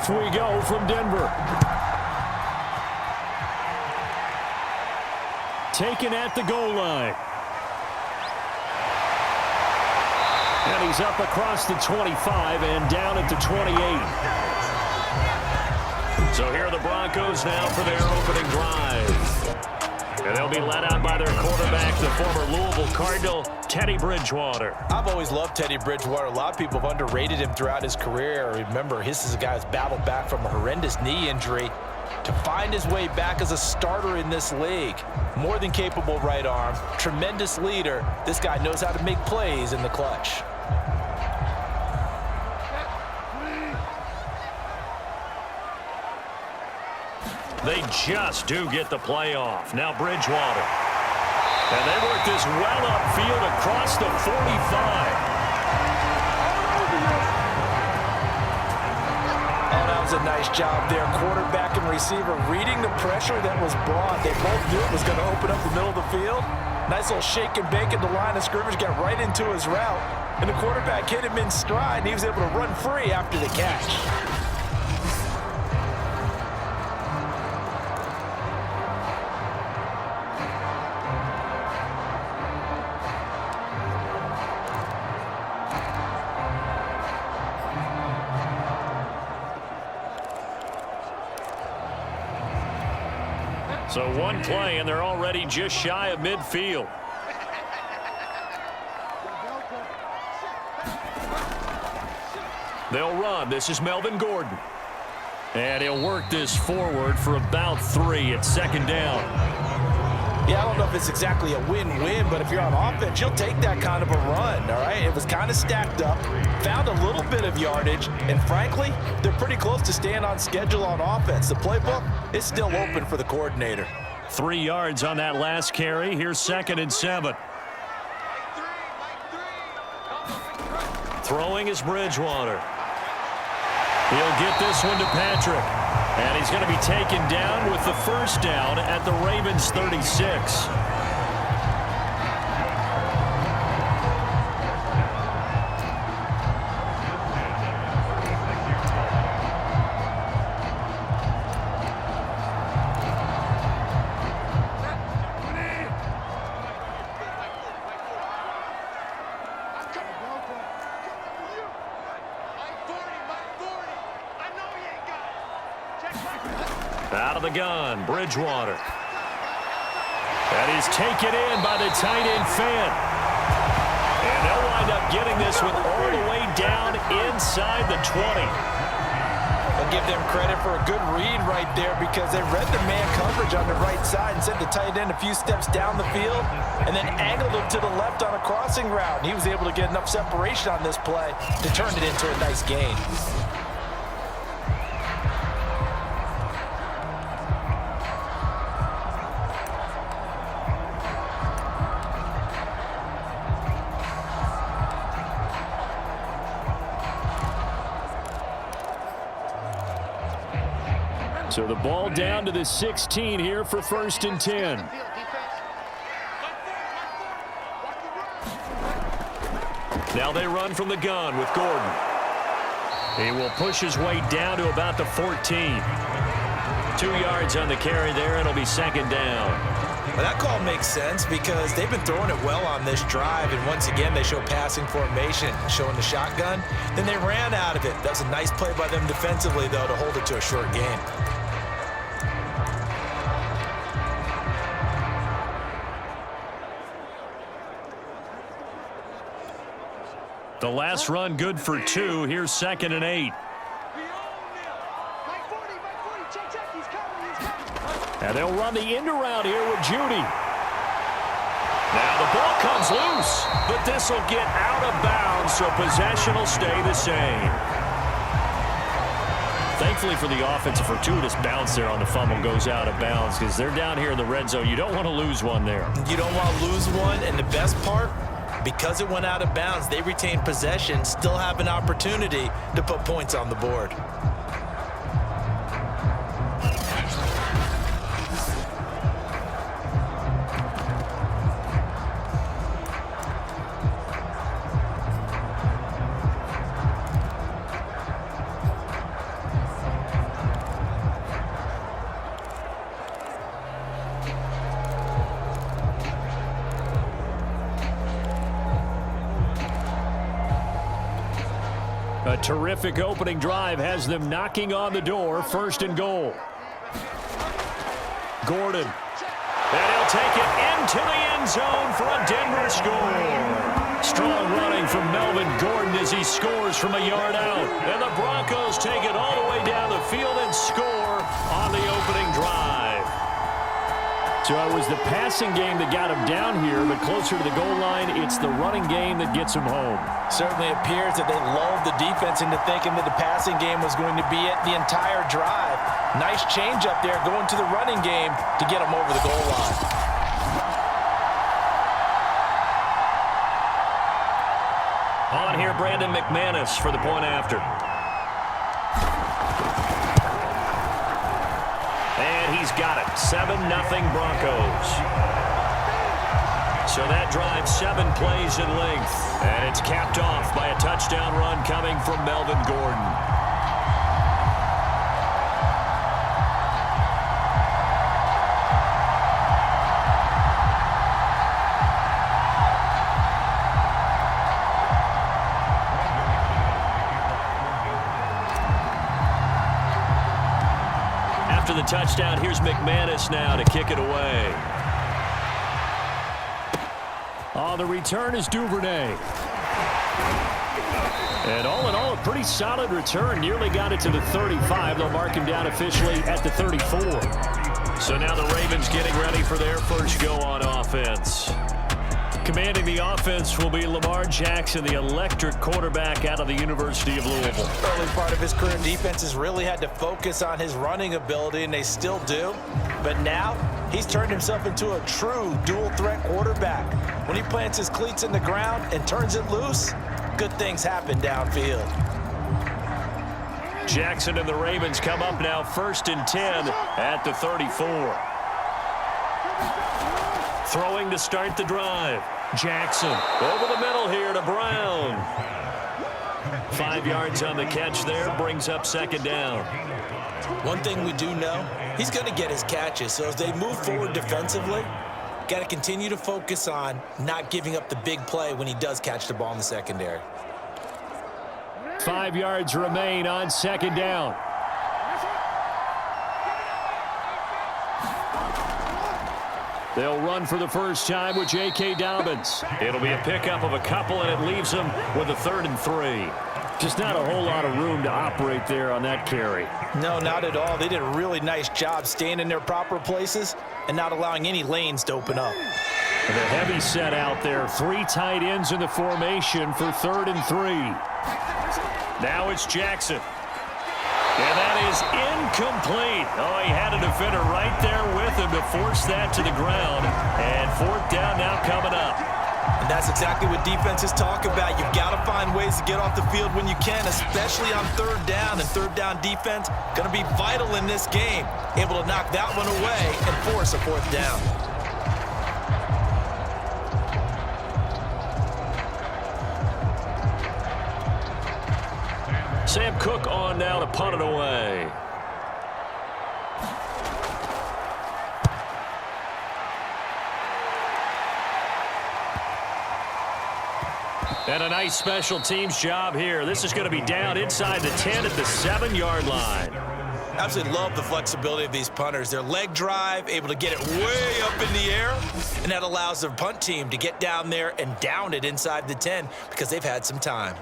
Off we go from Denver. Taken at the goal line. And he's up across the 25 and down at the 28. So here are the Broncos now for their opening drive. And they'll be led out by their quarterback, the former Louisville Cardinal, Teddy Bridgewater. I've always loved Teddy Bridgewater. A lot of people have underrated him throughout his career. Remember, this is a guy who's battled back from a horrendous knee injury to find his way back as a starter in this league. More than capable right arm, tremendous leader. This guy knows how to make plays in the clutch. They just do get the play off. Now Bridgewater. And they work this well upfield across the 45. Oh, that was a nice job there. Quarterback and receiver reading the pressure that was brought. They both knew it was going to open up the middle of the field. Nice little shake and bake at the line of scrimmage, got right into his route. And the quarterback hit him in stride, and he was able to run free after the catch. So one play, and they're already just shy of midfield. They'll run. This is Melvin Gordon. And he'll work this forward for about 3 at second down. Yeah, I don't know if it's exactly a win-win, but if you're on offense, you'll take that kind of a run, all right? It was kind of stacked up, found a little bit of yardage, and frankly, they're pretty close to staying on schedule on offense. The playbook is still open for the coordinator. 3 yards on that last carry. Here's 2nd and 7. Throwing is Bridgewater. He'll get this one to Patrick. And he's going to be taken down with the first down at the Ravens 36. Out of the gun, Bridgewater. And he's taken in by the tight end Fant. And they'll wind up getting this one all the way down inside the 20. I'll give them credit for a good read right there because they read the man coverage on the right side and sent the tight end a few steps down the field and then angled him to the left on a crossing route. And he was able to get enough separation on this play to turn it into a nice gain. So the ball down to the 16 here for 1st and 10. Now they run from the gun with Gordon. He will push his way down to about the 14. 2 yards on the carry there. It'll be 2nd down. Well, that call makes sense because they've been throwing it well on this drive, and once again they show passing formation, showing the shotgun. Then they ran out of it. That was a nice play by them defensively, though, to hold it to a short gain. The last run good for 2. Here's 2nd and 8. And they'll run the end around here with Judy. Now the ball comes loose, but this will get out of bounds, so possession will stay the same. Thankfully for the offense, a fortuitous bounce there on the fumble goes out of bounds because they're down here in the red zone. You don't want to lose one there. You don't want to lose one, and the best part, because it went out of bounds, they retain possession, still have an opportunity to put points on the board. A terrific opening drive has them knocking on the door. 1st and goal. Gordon. And he'll take it into the end zone for a Denver score. Strong running from Melvin Gordon as he scores from a yard out. And the Broncos take it all the way down the field and score on the opening drive. So it was the passing game that got him down here, but closer to the goal line, it's the running game that gets him home. Certainly appears that they lulled the defense into thinking that the passing game was going to be it the entire drive. Nice change up there going to the running game to get him over the goal line. On here, Brandon McManus for the point after. And he's got it. 7-0 Broncos. So that drives 7 plays in length. And it's capped off by a touchdown run coming from Melvin Gordon. After the touchdown, here's McManus now to kick it away. On the return is Duvernay. And all in all, a pretty solid return. Nearly got it to the 35. They'll mark him down officially at the 34. So now the Ravens getting ready for their first go on offense. Commanding the offense will be Lamar Jackson, the electric quarterback out of the University of Louisville. Early part of his career, defenses really had to focus on his running ability, and they still do. But now, he's turned himself into a true dual-threat quarterback. When he plants his cleats in the ground and turns it loose, good things happen downfield. Jackson and the Ravens come up now 1st and 10 at the 34. Throwing to start the drive. Jackson over the middle here to Brown. 5 yards on the catch there, brings up 2nd down. One thing we do know, he's going to get his catches. So as they move forward defensively, got to continue to focus on not giving up the big play when he does catch the ball in the secondary. 5 yards remain on 2nd down. They'll run for the first time with J.K. Dobbins. It'll be a pickup of a couple, and it leaves them with a 3rd and 3. Just not a whole lot of room to operate there on that carry. No, not at all. They did a really nice job staying in their proper places and not allowing any lanes to open up. And a heavy set out there. 3 tight ends in the formation for 3rd and 3. Now it's Jackson. And that is incomplete. Oh, he had a defender right there with him to force that to the ground. And 4th down now coming up. And that's exactly what defenses talk about. You've got to find ways to get off the field when you can, especially on 3rd down. And 3rd down defense going to be vital in this game. Able to knock that one away and force a 4th down. Sam Cook on now to punt it away. And a nice special teams job here. This is going to be down inside the 10 at the 7-yard line. Absolutely love the flexibility of these punters. Their leg drive, able to get it way up in the air, and that allows their punt team to get down there and down it inside the 10 because they've had some time.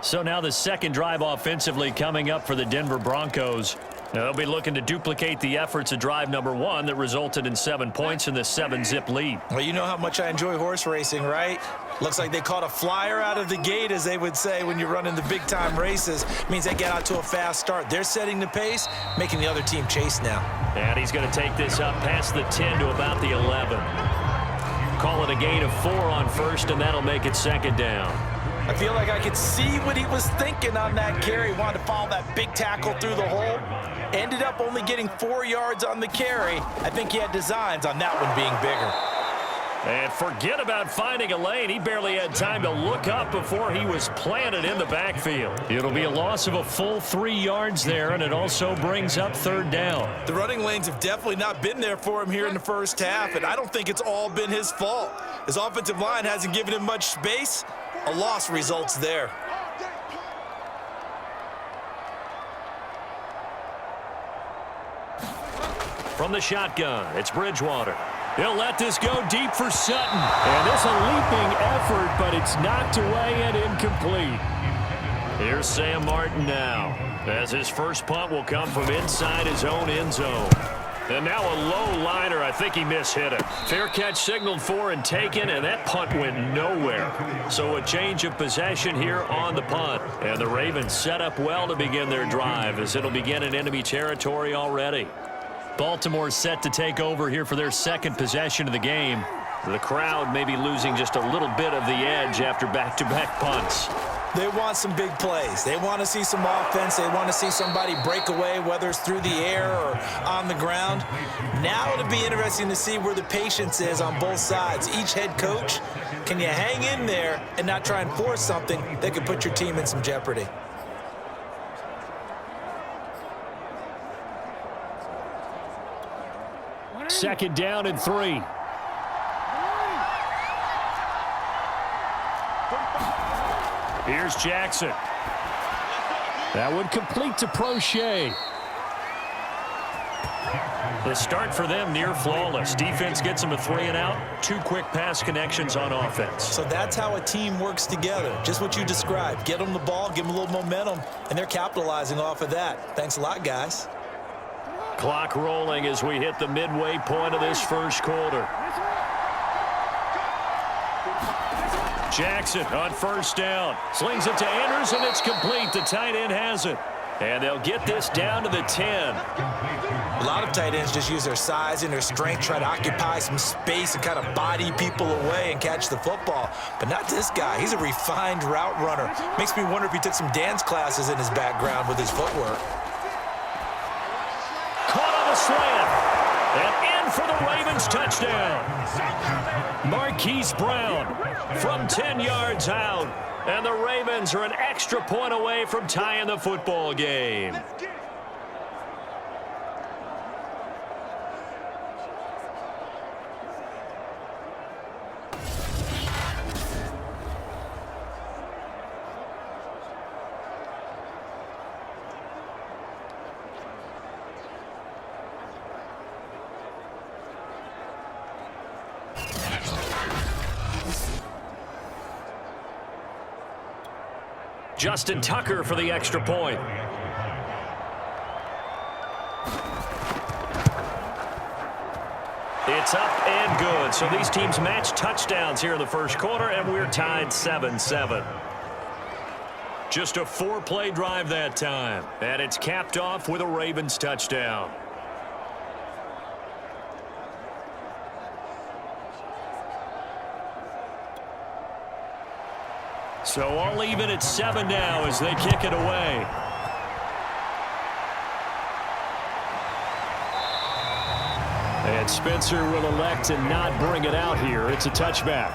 So now the 2nd drive offensively coming up for the Denver Broncos. Now they'll be looking to duplicate the efforts of drive number 1 that resulted in 7 points in the 7-zip lead. Well, you know how much I enjoy horse racing, right? Looks like they caught a flyer out of the gate, as they would say when you're running the big-time races. It means they get out to a fast start. They're setting the pace, making the other team chase now. And he's going to take this up past the 10 to about the 11. Call it a gain of 4 on 1st, and that'll make it 2nd down. I feel like I could see what he was thinking on that carry. Wanted to follow that big tackle through the hole. Ended up only getting 4 yards on the carry. I think he had designs on that one being bigger. And forget about finding a lane. He barely had time to look up before he was planted in the backfield. It'll be a loss of a full 3 yards there, and it also brings up 3rd down. The running lanes have definitely not been there for him here in the first half, and I don't think it's all been his fault. His offensive line hasn't given him much space. A loss results there. From the shotgun, it's Bridgewater. He'll let this go deep for Sutton. And this a leaping effort, but it's knocked away and incomplete. Here's Sam Martin now, as his first punt will come from inside his own end zone. And now a low liner. I think he mishit it. Fair catch signaled for and taken, and that punt went nowhere. So a change of possession here on the punt. And the Ravens set up well to begin their drive, as it'll begin in enemy territory already. Baltimore set to take over here for their second possession of the game. The crowd may be losing just a little bit of the edge after back-to-back punts. They want some big plays. They want to see some offense. They want to see somebody break away, whether it's through the air or on the ground. Now it'll be interesting to see where the patience is on both sides. Each head coach, can you hang in there and not try and force something that could put your team in some jeopardy? Second down and 3. Here's Jackson. That would complete to Prochet. The start for them near flawless. Defense gets them a 3-and-out. 2 quick pass connections on offense. So that's how a team works together. Just what you described. Get them the ball, give them a little momentum, and they're capitalizing off of that. Thanks a lot, guys. Clock rolling as we hit the midway point of this first quarter. Jackson on first down. Slings it to Andrews, and it's complete. The tight end has it. And they'll get this down to the 10. A lot of tight ends just use their size and their strength, try to occupy some space and kind of body people away and catch the football. But not this guy. He's a refined route runner. Makes me wonder if he took some dance classes in his background with his footwork. Caught on the slant. And in for the Ravens touchdown. Marquise Brown from 10 yards out. And the Ravens are an extra point away from tying the football game. Justin Tucker for the extra point. It's up and good. So these teams match touchdowns here in the first quarter, and we're tied 7-7. Just a 4-play drive that time, and it's capped off with a Ravens touchdown. So all even at 7 now as they kick it away. And Spencer will elect to not bring it out here. It's a touchback.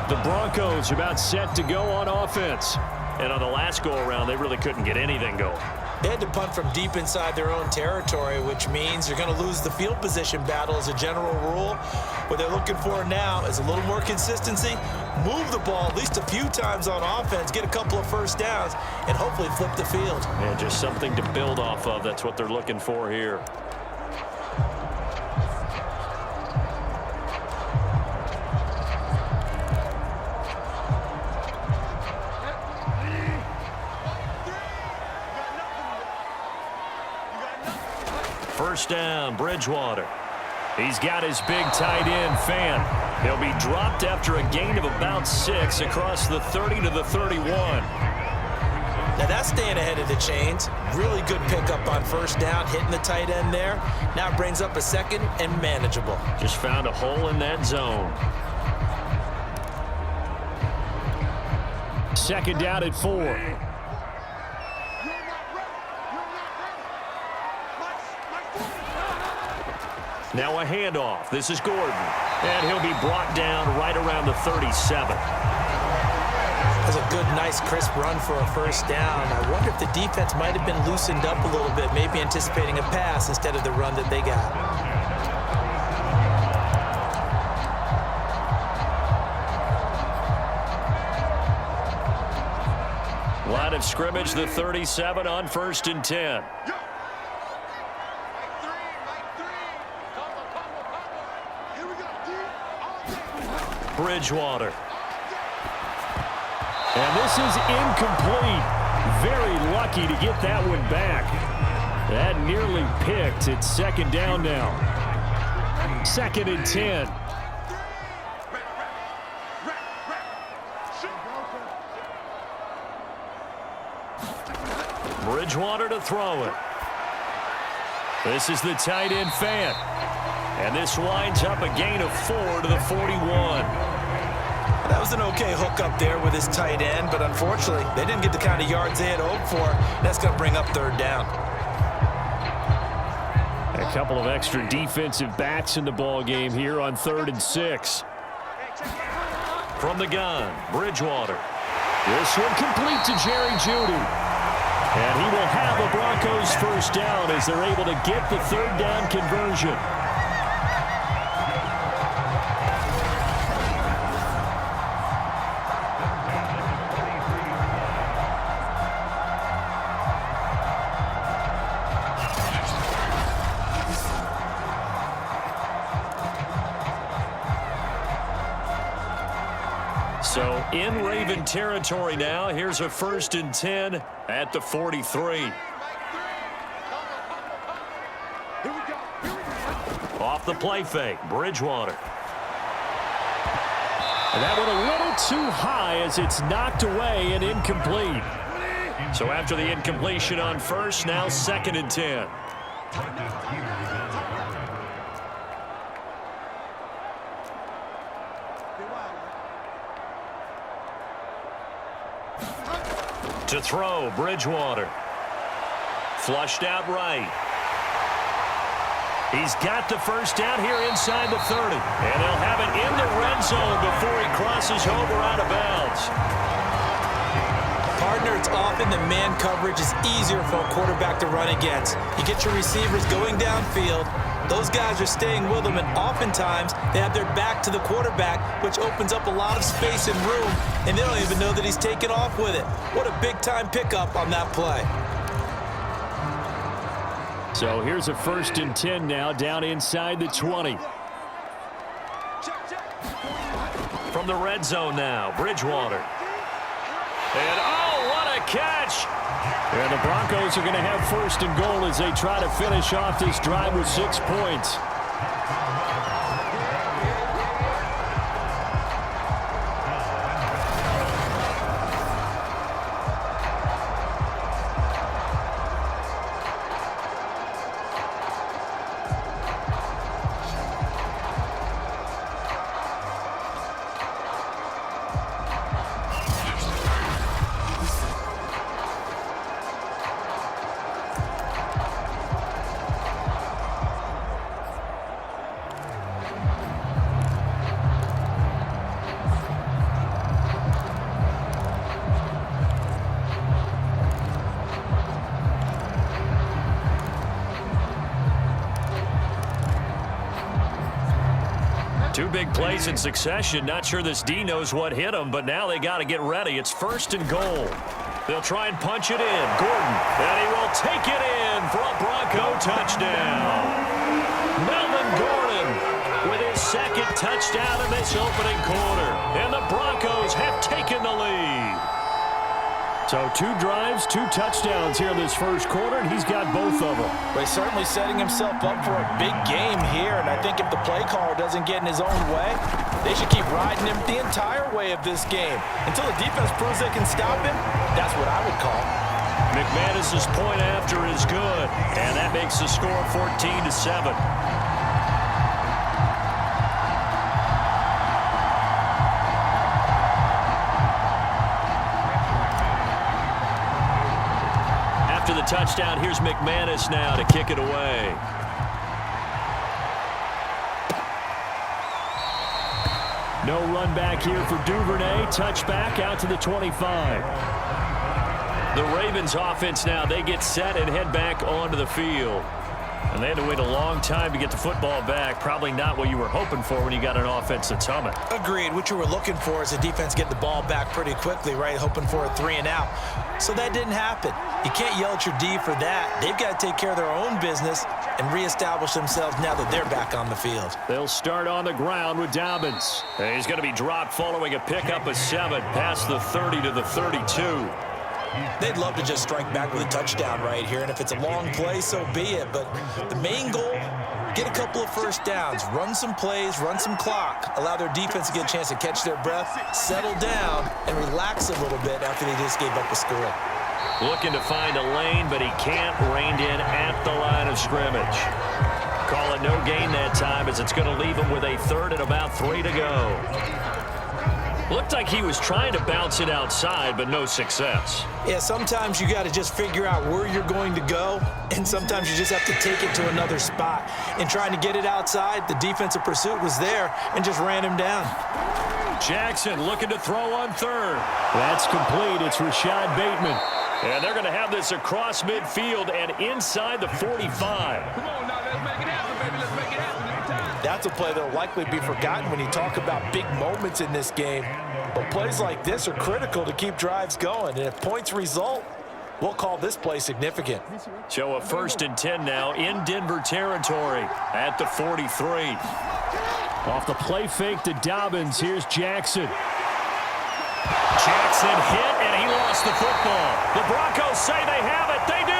The Broncos about set to go on offense. And on the last go-around, they really couldn't get anything going. They had to punt from deep inside their own territory, which means you're going to lose the field position battle as a general rule. What they're looking for now is a little more consistency, move the ball at least a few times on offense, get a couple of first downs, and hopefully flip the field. And just something to build off of. That's what they're looking for here. First down, Bridgewater. He's got his big tight end, Fan. He'll be dropped after a gain of about 6 across the 30 to the 31. Now that's staying ahead of the chains. Really good pickup on first down, hitting the tight end there. Now it brings up a second and manageable. Just found a hole in that zone. Second down at 4. Now a handoff. This is Gordon. And he'll be brought down right around the 37. That's a good, nice, crisp run for a first down. I wonder if the defense might have been loosened up a little bit, maybe anticipating a pass instead of the run that they got. Line of scrimmage, the 37 on 1st and 10. Bridgewater. And this is incomplete. Very lucky to get that one back. That nearly picked. It's second down now. 2nd and 10. Bridgewater to throw it. This is the tight end Fant. And this winds up a gain of 4 to the 41. That was an okay hook up there with his tight end, but unfortunately, they didn't get the kind of yards they had hoped for. That's going to bring up 3rd down. A couple of extra defensive backs in the ball game here on 3rd and 6. From the gun, Bridgewater. This one complete to Jerry Jeudy. And he will have a Broncos first down as they're able to get the 3rd down conversion. So in Raven territory now. Here's a 1st and 10 at the 43. Off the play fake, Bridgewater. And that one a little too high as it's knocked away and incomplete. So after the incompletion on 1st, now 2nd and 10. To throw, Bridgewater. Flushed out right. He's got the first down here inside the 30. And they'll have it in the red zone before he crosses over out of bounds. Partner, it's often the man coverage is easier for a quarterback to run against. You get your receivers going downfield. Those guys are staying with them, and oftentimes they have their back to the quarterback, which opens up a lot of space and room, and they don't even know that he's taken off with it. What a big-time pickup on that play. So here's a 1st and 10 now, down inside the 20. From the red zone now, Bridgewater. And oh, what a catch! And the Broncos are going to have 1st and goal as they try to finish off this drive with 6 points. Two big plays in succession. Not sure this D knows what hit him, but now they got to get ready. It's 1st and goal. They'll try and punch it in. Gordon, and he will take it in for a Bronco touchdown. Melvin Gordon with his 2nd touchdown in this opening quarter. And the Broncos have taken the lead. So 2 drives, 2 touchdowns here in this 1st quarter, and he's got both of them. But he's certainly setting himself up for a big game here, and I think if the play caller doesn't get in his own way, they should keep riding him the entire way of this game. Until the defense proves they can stop him, that's what I would call. McManus's point after is good, and that makes the score 14-7. After the touchdown, here's McManus now to kick it away. No run back here for Duvernay. Touchback out to the 25. The Ravens offense now, they get set and head back onto the field. And they had to wait a long time to get the football back. Probably not what you were hoping for when you got an offense that's humming. Agreed. What you were looking for is a defense getting the ball back pretty quickly, right? Hoping for a 3-and-out. So that didn't happen. You can't yell at your D for that. They've got to take care of their own business and reestablish themselves now that they're back on the field. They'll start on the ground with Dobbins. And he's going to be dropped following a pickup of 7 past the 30 to the 32. They'd love to just strike back with a touchdown right here, and if it's a long play, so be it. But the main goal, get a couple of first downs, run some plays, run some clock, allow their defense to get a chance to catch their breath, settle down, and relax a little bit after they just gave up a score. Looking to find a lane, but he can't. Reined in at the line of scrimmage. Call it no gain that time, as it's going to leave him with a 3rd and about 3 to go. Looked like he was trying to bounce it outside, but no success. Yeah, sometimes you got to just figure out where you're going to go, and sometimes you just have to take it to another spot. In trying to get it outside, the defensive pursuit was there and just ran him down. Jackson looking to throw on 3rd. That's complete. It's Rashad Bateman. And they're going to have this across midfield and inside the 45. Come on now, let's make it happen, baby. Let's make it happen. That's a play that will likely be forgotten when you talk about big moments in this game. But plays like this are critical to keep drives going. And if points result, we'll call this play significant. So a 1st and 10 now in Denver territory at the 43. Off the play fake to Dobbins, here's Jackson. Jackson hit, and he lost the football. The Broncos say they have it. They do.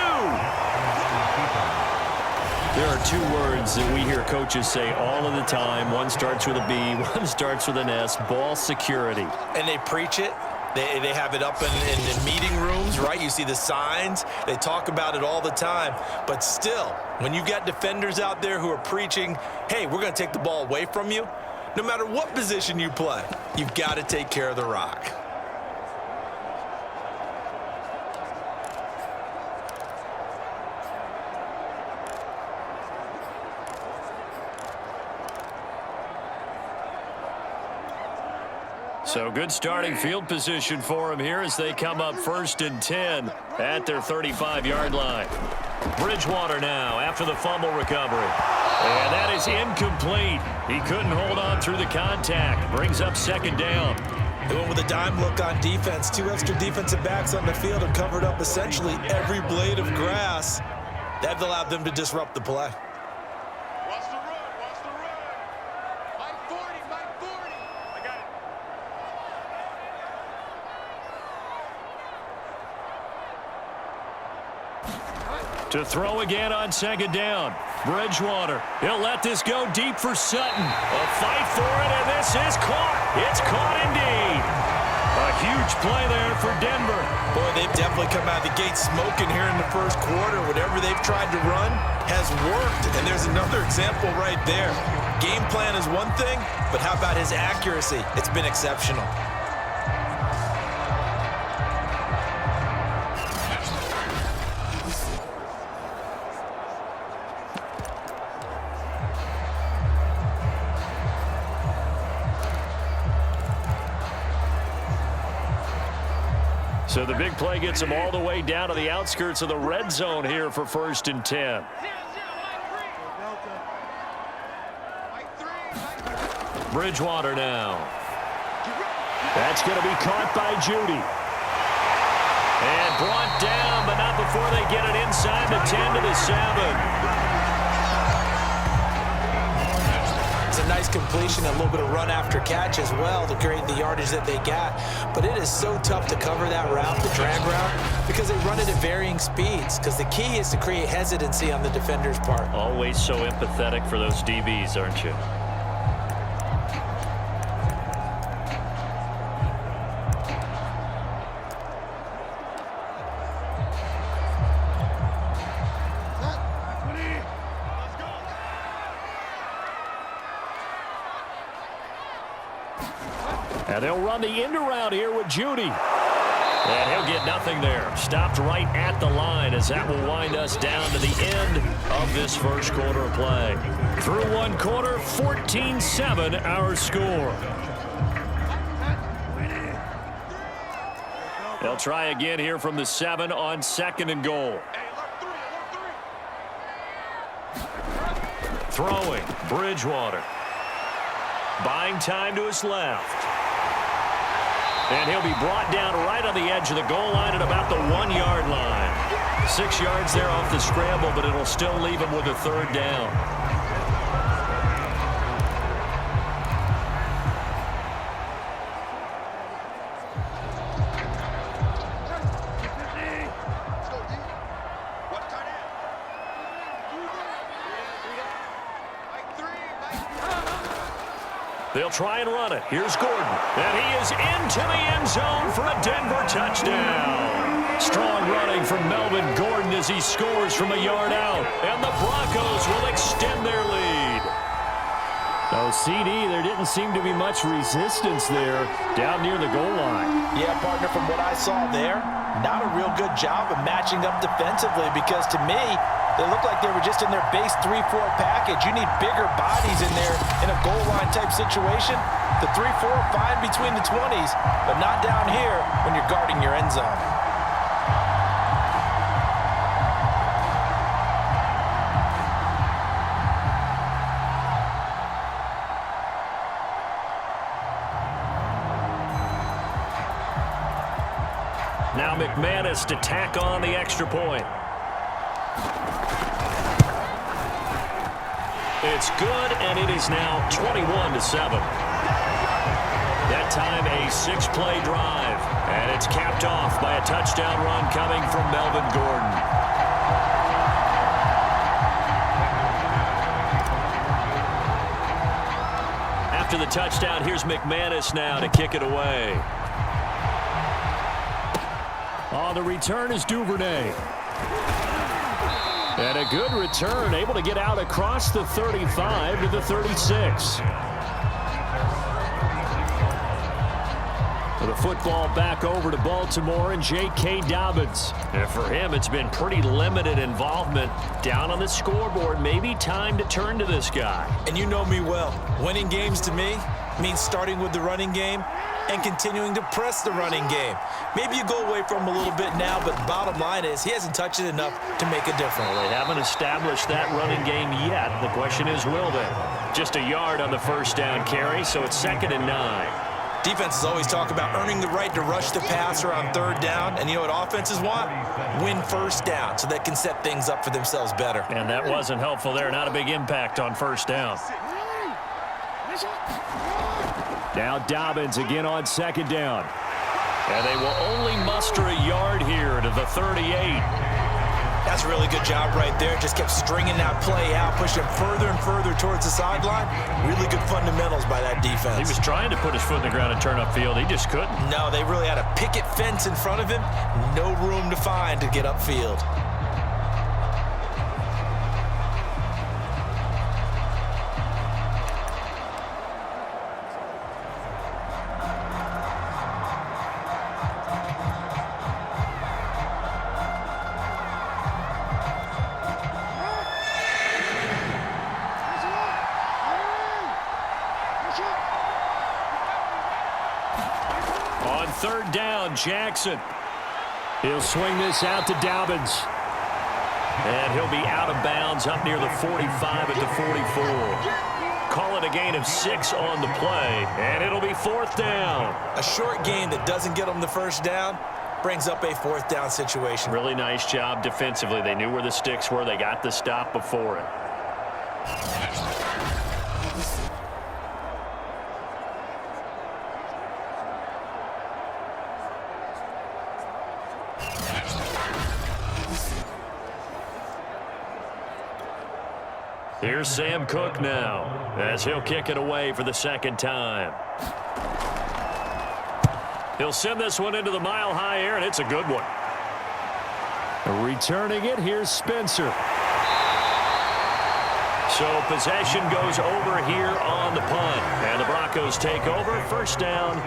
There are 2 words that we hear coaches say all of the time. One starts with a B, one starts with an S, ball security. And they preach it. They have it up in meeting rooms, right? You see the signs. They talk about it all the time. But still, when you've got defenders out there who are preaching, hey, we're going to take the ball away from you, no matter what position you play, you've got to take care of the rock. So good starting field position for him here as they come up 1st and 10 at their 35-yard line. Bridgewater now after the fumble recovery. And that is incomplete. He couldn't hold on through the contact. Brings up 2nd down. They went with a dime look on defense. 2 extra defensive backs on the field and covered up essentially every blade of grass. That allowed them to disrupt the play. Watch the run, watch the run. Mike 40, Mike 40. I got it. To throw again on 2nd down. Bridgewater. He'll let this go deep for Sutton. A fight for it, and this is caught. It's caught indeed. A huge play there for Denver. Boy, they've definitely come out of the gate smoking here in the 1st quarter. Whatever they've tried to run has worked, and there's another example right there. Game plan is one thing, but how about his accuracy? It's been exceptional. So the big play gets him all the way down to the outskirts of the red zone here for 1st and 10. Bridgewater now. That's going to be caught by Judy. And brought down, but not before they get it inside the 10 to the 7. It's a nice completion, a little bit of run after catch as well to create the yardage that they got. But it is so tough to cover that route, the drag route, because they run it at varying speeds. Because the key is to create hesitancy on the defender's part. Always so empathetic for those DBs, aren't you? And they'll run the end around here with Judy. And he'll get nothing there. Stopped right at the line as that will wind us down to the end of this 1st quarter of play. Through 1 quarter, 14-7 our score. They'll try again here from the 7 on 2nd and goal. Throwing, Bridgewater. Buying time to his left. And he'll be brought down right on the edge of the goal line at about the 1-yard line. 6 yards there off the scramble, but it'll still leave him with a third down. They'll try and run it. Here's Gordon. And he is into the end zone for a Denver touchdown. Strong running from Melvin Gordon as he scores from a yard out. And the Broncos will extend their lead. Oh, CD, there didn't seem to be much resistance there down near the goal line. Yeah, partner, from what I saw there, not a real good job of matching up defensively because to me, they look like they were just in their base 3-4 package. You need bigger bodies in there in a goal line type situation. The 3-4 fine between the 20s, but not down here when you're guarding your end zone. Now McManus to tack on the extra point. It's good, and it is now 21-7. That time a 6-play drive, and it's capped off by a touchdown run coming from Melvin Gordon. After the touchdown, here's McManus now to kick it away. On the return is Duvernay. And a good return, able to get out across the 35 to the 36. The football back over to Baltimore and J.K. Dobbins. And for him, it's been pretty limited involvement down on the scoreboard. Maybe time to turn to this guy. And you know me well. Winning games to me means starting with the running game and continuing to press the running game. Maybe you go away from him a little bit now, but the bottom line is he hasn't touched it enough to make a difference. Well, they haven't established that running game yet. The question is, will they? Just a yard on the first down carry, so it's 2nd and 9. Defenses always talk about earning the right to rush the passer on 3rd down, and you know what offenses want? Win first down so they can set things up for themselves better. And that wasn't helpful there. Not a big impact on first down. Now Dobbins again on 2nd down. And they will only muster a yard here to the 38. That's a really good job right there. Just kept stringing that play out, pushing further and further towards the sideline. Really good fundamentals by that defense. He was trying to put his foot in the ground and turn upfield. He just couldn't. No, they really had a picket fence in front of him. No room to find to get upfield. On 3rd down, Jackson. He'll swing this out to Dobbins. And he'll be out of bounds up near the 45 at the 44. Call it a gain of 6 on the play, and it'll be 4th down. A short gain that doesn't get them the first down brings up a 4th down situation. Really nice job defensively. They knew where the sticks were. They got the stop before it. Here's Sam Cook now as he'll kick it away for the 2nd time. He'll send this one into the mile-high air, and it's a good one. Returning it, here's Spencer. So possession goes over here on the punt. And the Broncos take over, 1st down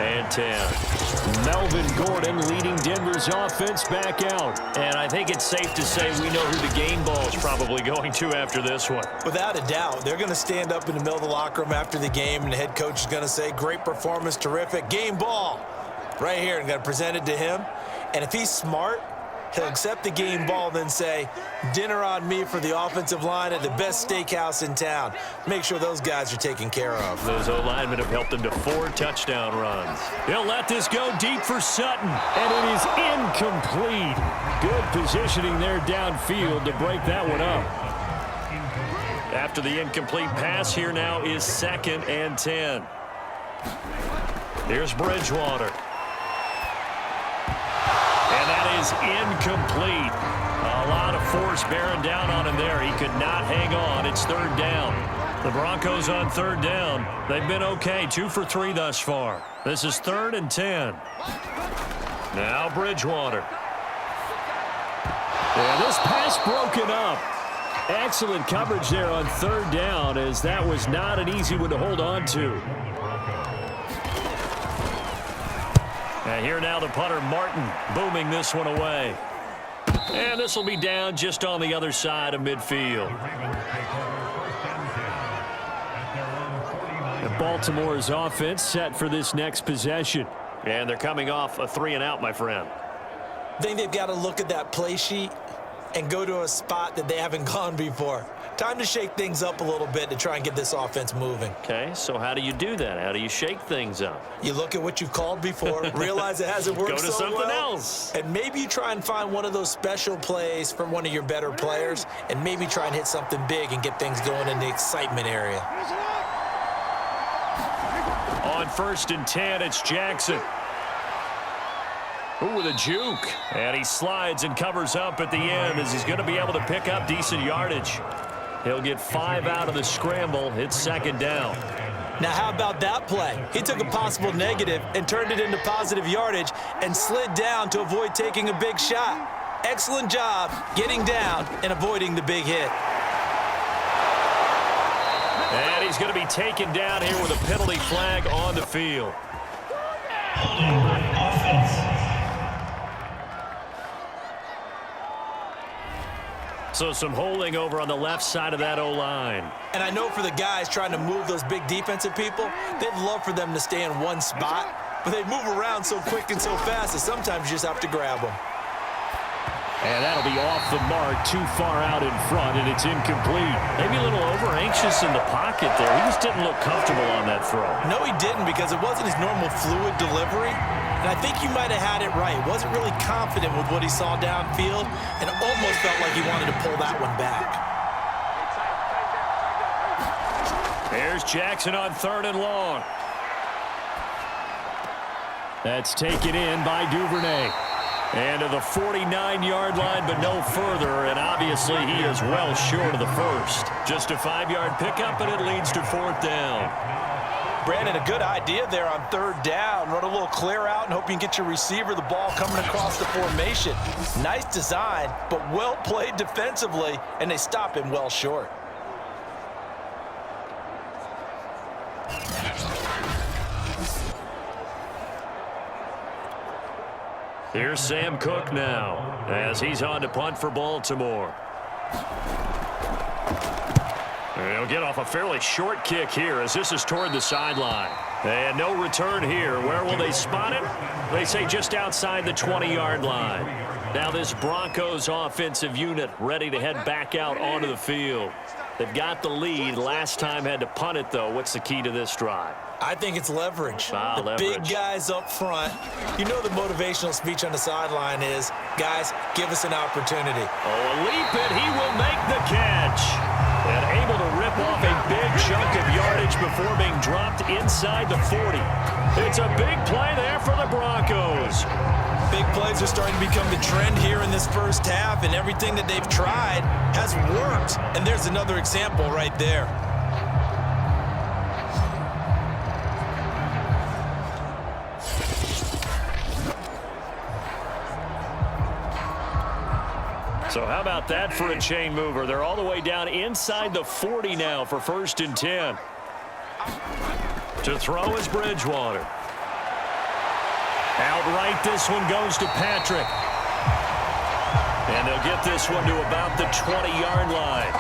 and 10. Melvin Gordon leading Denver's offense back out. And I think it's safe to say we know who the game ball is probably going to after this one. Without a doubt, they're going to stand up in the middle of the locker room after the game, and the head coach is going to say, great performance, terrific, game ball. Right here, and going to present it to him. And if he's smart, He'll accept the game ball, then say, dinner on me for the offensive line at the best steakhouse in town. Make sure those guys are taken care of. Those O-linemen have helped him to 4 touchdown runs. He'll let this go deep for Sutton, and it is incomplete. Good positioning there downfield to break that one up. After the incomplete pass, here now is 2nd and 10. Here's Bridgewater. And that is incomplete. A lot of force bearing down on him there. He could not hang on. It's 3rd down. The Broncos on 3rd down. They've been okay, 2 for 3 thus far. This is 3rd and 10. Now Bridgewater. And this pass broken up. Excellent coverage there on 3rd down, as that was not an easy one to hold on to. And here now the punter, Martin, booming this one away. And this will be down just on the other side of midfield. And Baltimore's offense set for this next possession. And they're coming off a 3-and-out, my friend. I think they've got to look at that play sheet and go to a spot that they haven't gone before. Time to shake things up a little bit to try and get this offense moving. Okay, so how do you do that? How do you shake things up? You look at what you've called before, realize it hasn't worked so well. Go to something else. And maybe you try and find one of those special plays from one of your better players, and maybe try and hit something big and get things going in the excitement area. On 1st and 10, it's Jackson. Ooh, with a juke. And he slides and covers up at the end, as he's going to be able to pick up decent yardage. He'll get 5 out of the scramble. It's 2nd down. Now, how about that play? He took a possible negative and turned it into positive yardage and slid down to avoid taking a big shot. Excellent job getting down and avoiding the big hit. And he's going to be taken down here with a penalty flag on the field. So some holding over on the left side of that O-line. And I know for the guys trying to move those big defensive people, they'd love for them to stay in one spot, but they move around so quick and so fast that sometimes you just have to grab them. And that'll be off the mark, too far out in front, and it's incomplete. Maybe a little over-anxious in the pocket there. He just didn't look comfortable on that throw. No, he didn't, because it wasn't his normal fluid delivery. And I think you might have had it right. Wasn't really confident with what he saw downfield, and almost felt like he wanted to pull that one back. There's Jackson on 3rd and long. That's taken in by Duvernay. And to the 49-yard line, but no further. And obviously, he is well short of the first. Just a 5-yard pickup, and it leads to 4th down. Brandon, a good idea there on 3rd down. Run a little clear out and hope you can get your receiver the ball coming across the formation. Nice design, but well played defensively, and they stop him well short. Here's Sam Cook now, as he's on to punt for Baltimore. He'll get off a fairly short kick here, as this is toward the sideline. And no return here. Where will they spot it? They say just outside the 20-yard line. Now this Broncos offensive unit ready to head back out onto the field. They've got the lead. Last time had to punt it, though. What's the key to this drive? I think it's leverage. Leverage. Big guys up front. You know the motivational speech on the sideline is, guys, give us an opportunity. Oh, a leap, and he will make the catch. And able to rip off a big chunk of yardage before being dropped inside the 40. It's a big play there for the Broncos. Big plays are starting to become the trend here in this first half, and everything that they've tried has worked. And there's another example right there. So how about that for a chain mover? They're all the way down inside the 40 now for 1st and 10. To throw is Bridgewater. Outright, this one goes to Patrick. And they'll get this one to about the 20-yard line.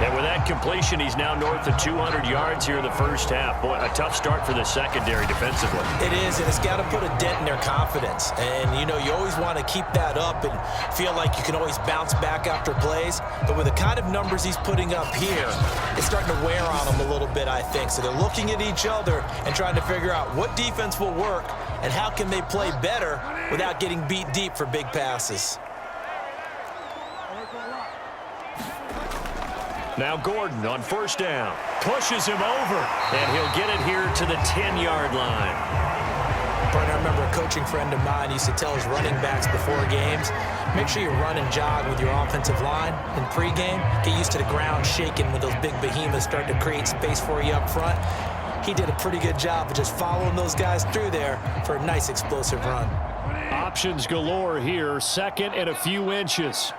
And with that completion, he's now north of 200 yards here in the first half. Boy, a tough start for the secondary defensively. It is, and it's got to put a dent in their confidence. And, you know, you always want to keep that up and feel like you can always bounce back after plays. But with the kind of numbers he's putting up here, it's starting to wear on them a little bit, I think. So they're looking at each other and trying to figure out what defense will work and how can they play better without getting beat deep for big passes. Now Gordon on first down. Pushes him over, and he'll get it here to the 10-yard line. I remember a coaching friend of mine used to tell his running backs before games, make sure you run and jog with your offensive line in pregame. Get used to the ground shaking when those big behemoths start to create space for you up front. He did a pretty good job of just following those guys through there for a nice explosive run. Options galore here, second and a few inches.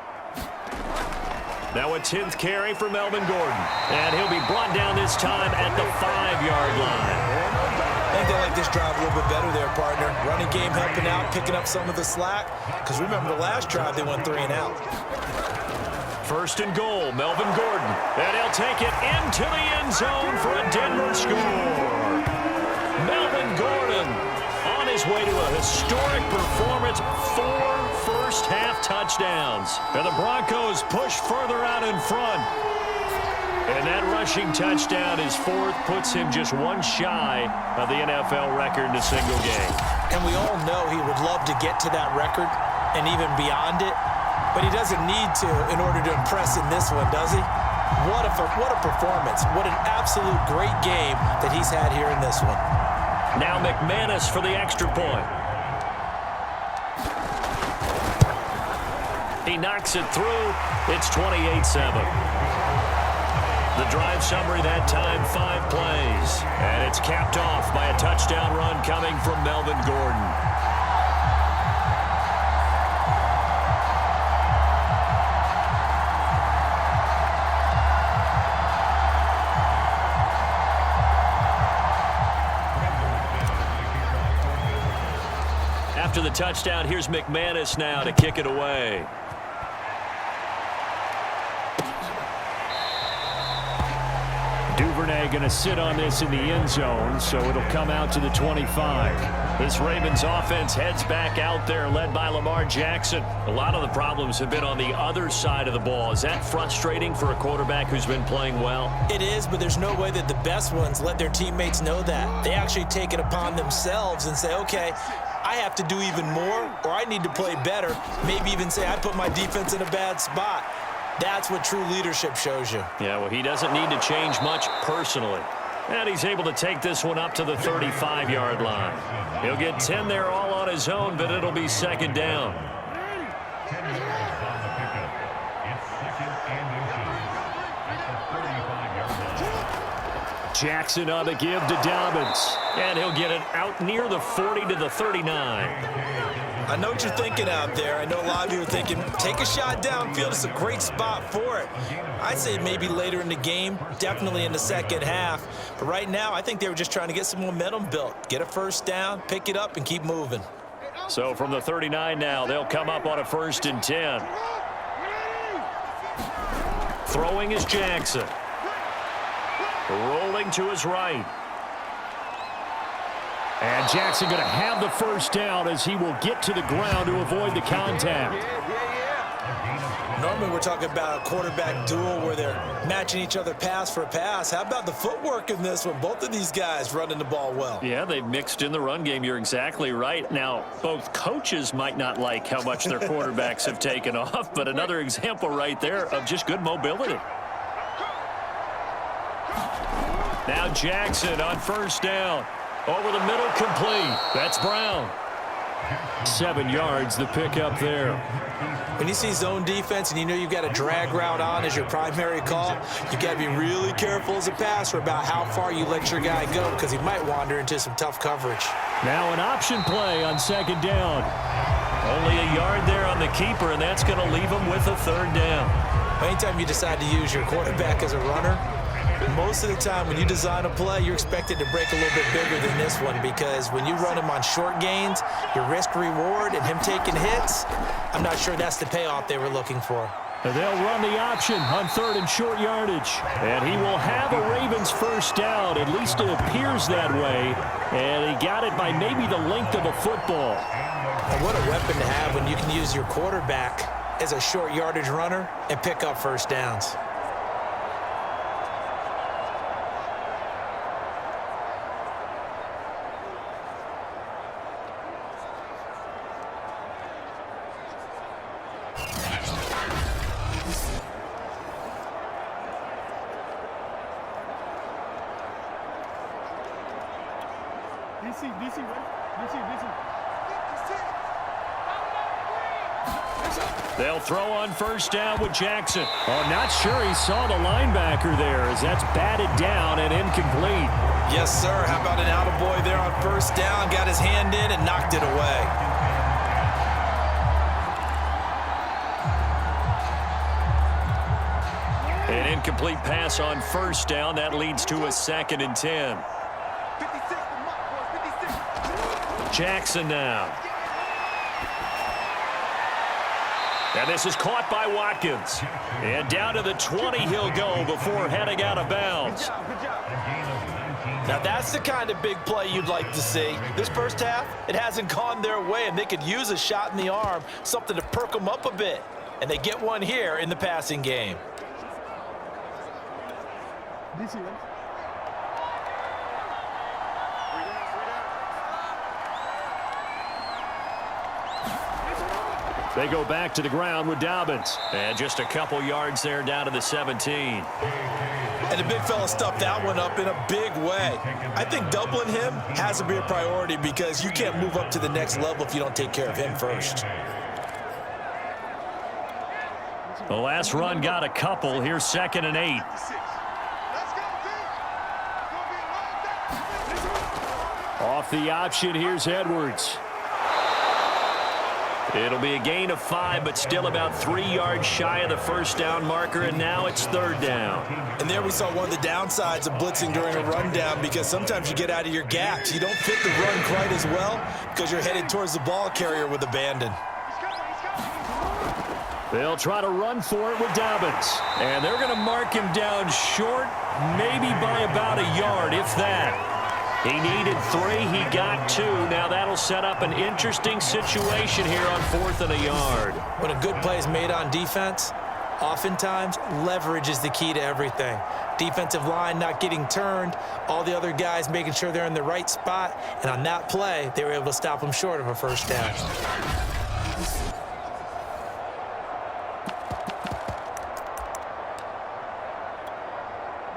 Now a 10th carry for Melvin Gordon. And he'll be brought down this time at the 5-yard line. I think they like this drive a little bit better there, partner. Running game helping out, picking up some of the slack. Because remember the last drive, they went 3 and out. First and goal, Melvin Gordon. And he'll take it into the end zone for a Denver score. Melvin Gordon on his way to a historic performance. 4 first-half touchdowns. And the Broncos push further out in front. And that rushing touchdown, his 4th, puts him just 1 shy of the NFL record in a single game. And we all know he would love to get to that record and even beyond it. But he doesn't need to in order to impress in this one, does he? What a performance. What an absolute great game that he's had here in this one. Now McManus for the extra point. He knocks it through. It's 28-7. The drive summary that time, 5 plays. And it's capped off by a touchdown run coming from Melvin Gordon. After the touchdown, here's McManus now to kick it away. Duvernay going to sit on this in the end zone, so it'll come out to the 25. This Ravens offense heads back out there, led by Lamar Jackson. A lot of the problems have been on the other side of the ball. Is that frustrating for a quarterback who's been playing well? It is, but there's no way that the best ones let their teammates know that. They actually take it upon themselves and say, okay, I have to do even more, or I need to play better. Maybe even say I put my defense in a bad spot. That's what true leadership shows you. Yeah, well, he doesn't need to change much personally. And he's able to take this one up to the 35-yard line. He'll get 10 there all on his own, but it'll be second down. Jackson on the give to Dobbins. And he'll get it out near the 40 to the 39. I know what you're thinking out there. I know a lot of you are thinking, take a shot downfield. It's a great spot for it. I'd say maybe later in the game, definitely in the second half. But right now, I think they were just trying to get some momentum built. Get a first down, pick it up, and keep moving. So from the 39 now, they'll come up on a 1st and 10. Throwing is Jackson. Rolling to his right. And Jackson going to have the first down as he will get to the ground to avoid the contact. Normally we're talking about a quarterback duel where they're matching each other pass for pass. How about the footwork in this one? Both of these guys running the ball well. Yeah, they've mixed in the run game. You're exactly right. Now, both coaches might not like how much their quarterbacks have taken off, but another example right there of just good mobility. Now Jackson on first down. Over the middle, complete. That's Brown. 7 yards, the pickup there. When you see zone defense and you know you've got a drag route on as your primary call, you've got to be really careful as a passer about how far you let your guy go because he might wander into some tough coverage. Now an option play on second down. Only a yard there on the keeper, and that's going to leave him with a 3rd down. Anytime you decide to use your quarterback as a runner, most of the time when you design a play, you're expected to break a little bit bigger than this one because when you run him on short gains, your risk reward and him taking hits, I'm not sure that's the payoff they were looking for. They'll run the option on 3rd and short yardage. And he will have a Ravens first down. At least it appears that way. And he got it by maybe the length of a football. And what a weapon to have when you can use your quarterback as a short yardage runner and pick up first downs. They'll throw on first down with Jackson. Oh, not sure he saw the linebacker there as that's batted down and incomplete. Yes, sir. How about an attaboy there on first down? Got his hand in and knocked it away. An incomplete pass on first down. That leads to a 2nd and 10. Jackson now. And this is caught by Watkins. And down to the 20 he'll go before heading out of bounds. Now that's the kind of big play you'd like to see. This first half, it hasn't gone their way, and they could use a shot in the arm, something to perk them up a bit. And they get one here in the passing game. They go back to the ground with Dobbins. And just a couple yards there down to the 17. And the big fella stuffed that one up in a big way. I think doubling him has to be a priority because you can't move up to the next level if you don't take care of him first. The last run got a couple. Here's 2nd and 8. Off the option, here's Edwards. It'll be a gain of 5, but still about 3 yards shy of the first down marker, and now it's 3rd down. And there we saw one of the downsides of blitzing during a rundown because sometimes you get out of your gaps. You don't fit the run quite as well because you're headed towards the ball carrier with abandon. They'll try to run for it with Dobbins. And they're going to mark him down short, maybe by about a yard, if that. He needed 3. He got 2. Now that'll set up an interesting situation here on 4th and a yard. When a good play is made on defense, oftentimes leverage is the key to everything. Defensive line not getting turned, all the other guys making sure they're in the right spot, and on that play, they were able to stop them short of a first down.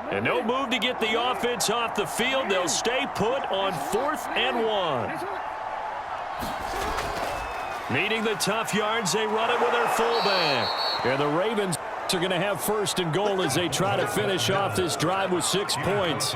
And no move to get the offense off the field. They'll stay put on 4th and 1. Needing the tough yards, they run it with their fullback. And the Ravens are going to have 1st and goal as they try to finish off this drive with 6 points.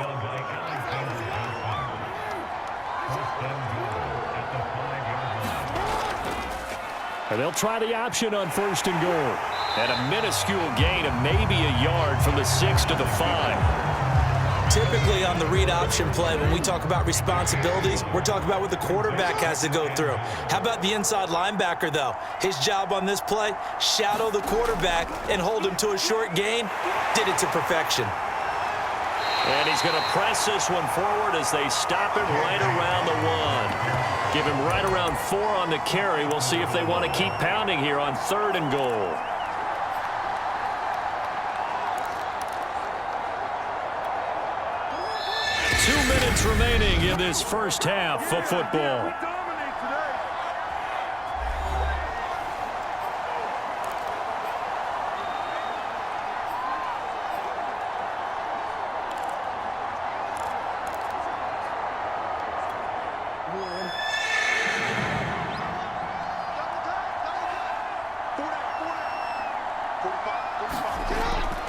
And they'll try the option on 1st and goal. And a minuscule gain of maybe a yard from the 6 to the 5. Typically on the read option play, when we talk about responsibilities, we're talking about what the quarterback has to go through. How about the inside linebacker, though? His job on this play, shadow the quarterback and hold him to a short gain. Did it to perfection. And he's going to press this one forward as they stop him right around the 1. Give him right around 4 on the carry. We'll see if they want to keep pounding here on 3rd and goal. Remaining in this first half of football.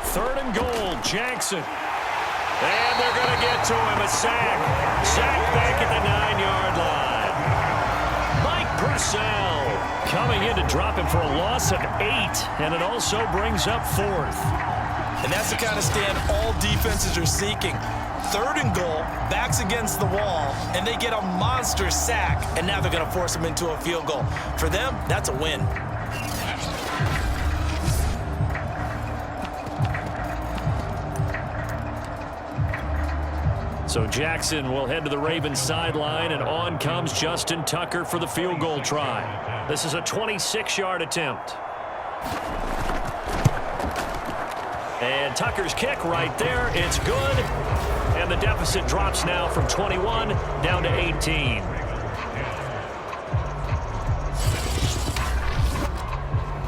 Third and goal, Jackson. And they're going to get to him. A sack. Sack back at the 9-yard line. Mike Purcell coming in to drop him for a loss of 8. And it also brings up 4th. And that's the kind of stand all defenses are seeking. 3rd and goal, backs against the wall, and they get a monster sack. And now they're going to force him into a field goal. For them, that's a win. So Jackson will head to the Ravens sideline, and on comes Justin Tucker for the field goal try. This is a 26-yard attempt. And Tucker's kick right there. It's good. And the deficit drops now from 21 down to 18.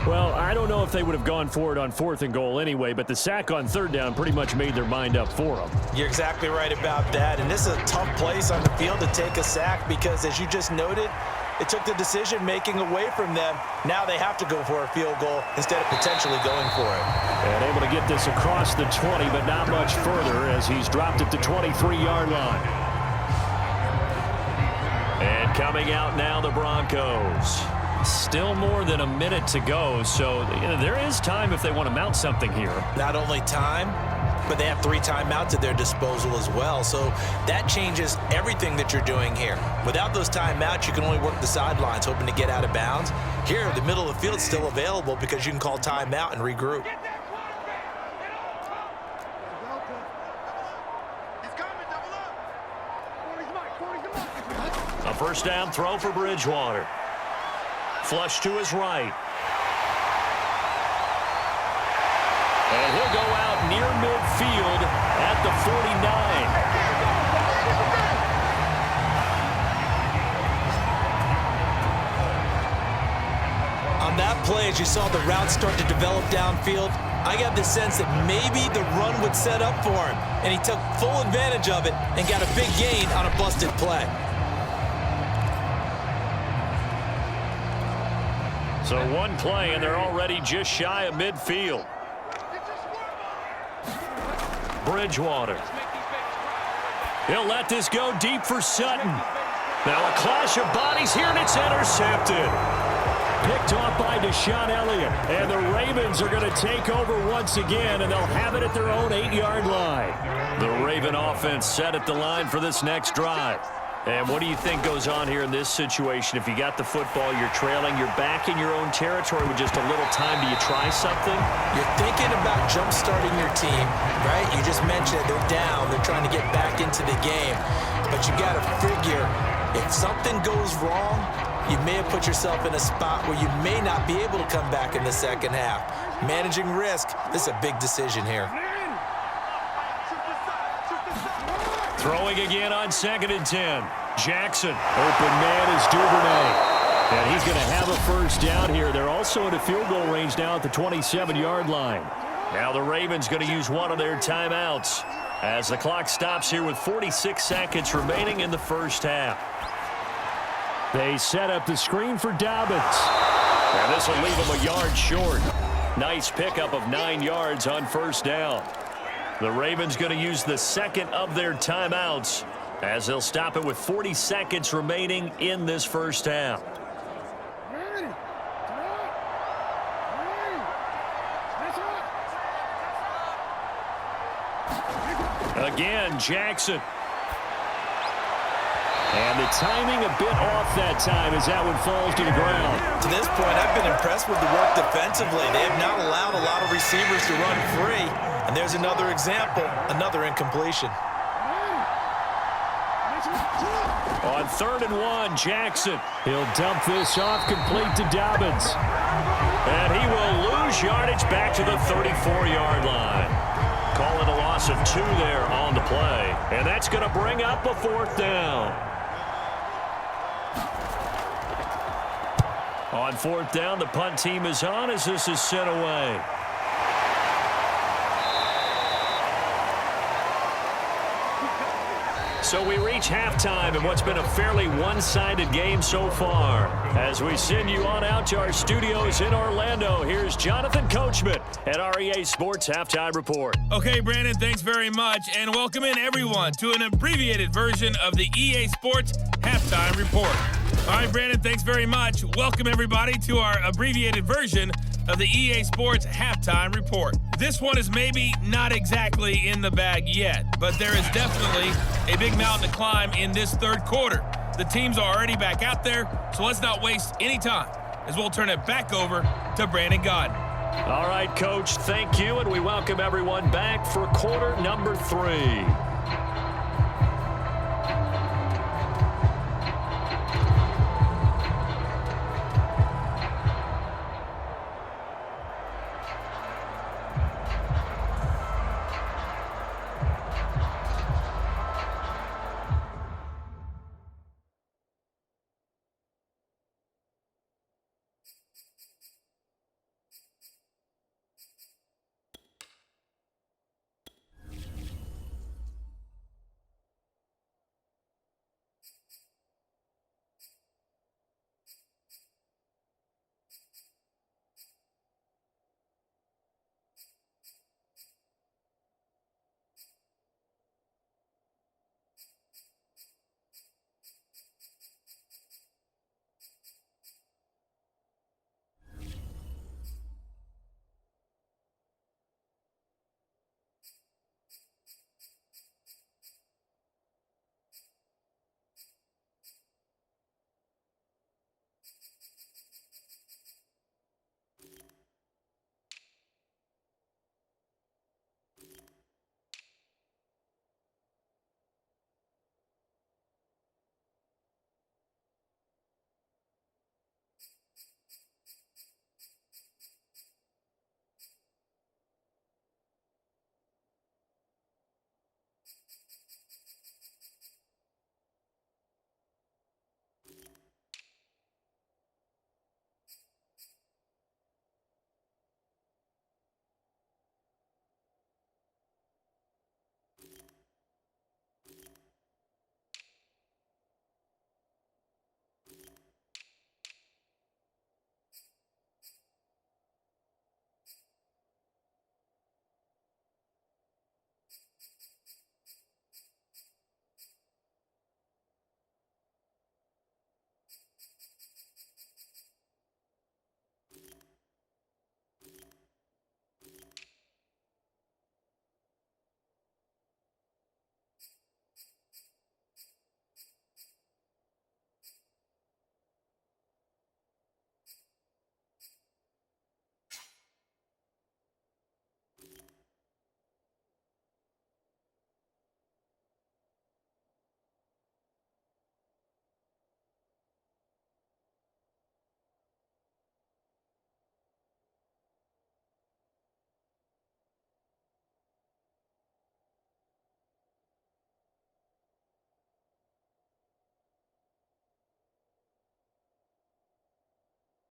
Well, I don't know if they would have gone for it on 4th and goal anyway, but the sack on 3rd down pretty much made their mind up for them. You're exactly right about that, and this is a tough place on the field to take a sack because, as you just noted, it took the decision-making away from them. Now they have to go for a field goal instead of potentially going for it. And able to get this across the 20, but not much further as he's dropped it to 23-yard line. And coming out now, the Broncos. Still more than a minute to go, so there is time if they want to mount something here. Not only time, but they have 3 timeouts at their disposal as well, so that changes everything that you're doing here. Without those timeouts, you can only work the sidelines, hoping to get out of bounds. Here, the middle of the field is still available because you can call timeout and regroup. A first down throw for Bridgewater. Flush to his right. And he'll go out near midfield at the 49. On that play, as you saw the route start to develop downfield, I got the sense that maybe the run would set up for him, and he took full advantage of it and got a big gain on a busted play. So one play, and they're already just shy of midfield. Bridgewater. He'll let this go deep for Sutton. Now a clash of bodies here, and it's intercepted. Picked off by Deshaun Elliott. And the Ravens are going to take over once again, and they'll have it at their own 8-yard line. The Raven offense set at the line for this next drive. And what do you think goes on here in this situation? If you got the football, you're trailing, you're back in your own territory with just a little time. Do you try something? You're thinking about jump-starting your team, right? You just mentioned it. They're down. They're trying to get back into the game. But you got to figure, if something goes wrong, you may have put yourself in a spot where you may not be able to come back in the second half. Managing risk, this is a big decision here. Throwing again on 2nd and 10. Jackson. Open man is Duvernay. And he's going to have a first down here. They're also in a field goal range now at the 27-yard line. Now the Ravens going to use one of their timeouts as the clock stops here with 46 seconds remaining in the first half. They set up the screen for Dobbins. And this will leave him a yard short. Nice pickup of 9 yards on first down. The Ravens going to use the second of their timeouts as they'll stop it with 40 seconds remaining in this first half. Again, Jackson. And the timing a bit off that time as that one falls to the ground. To this point, I've been impressed with the work defensively. They have not allowed a lot of receivers to run free. And there's another example, another incompletion. On 3rd and 1, Jackson. He'll dump this off complete to Dobbins. And he will lose yardage back to the 34-yard line. Call it a loss of 2 there on the play. And that's going to bring up a 4th down. On 4th down, the punt team is on as this is sent away. So we reach halftime in what's been a fairly one-sided game so far. As we send you on out to our studios in Orlando, here's Jonathan Coachman at our EA Sports Halftime Report. Okay, Brandon, thanks very much, and welcome in everyone to an abbreviated version of the EA Sports Halftime Report. All right, Brandon, thanks very much. Welcome everybody to our abbreviated version of the EA Sports Halftime Report. This one is maybe not exactly in the bag yet, but there is definitely a big mountain to climb in this third quarter. The teams are already back out there, so let's not waste any time as we'll turn it back over to Brandon Godden. All right, Coach, thank you, and we welcome everyone back for quarter number 3.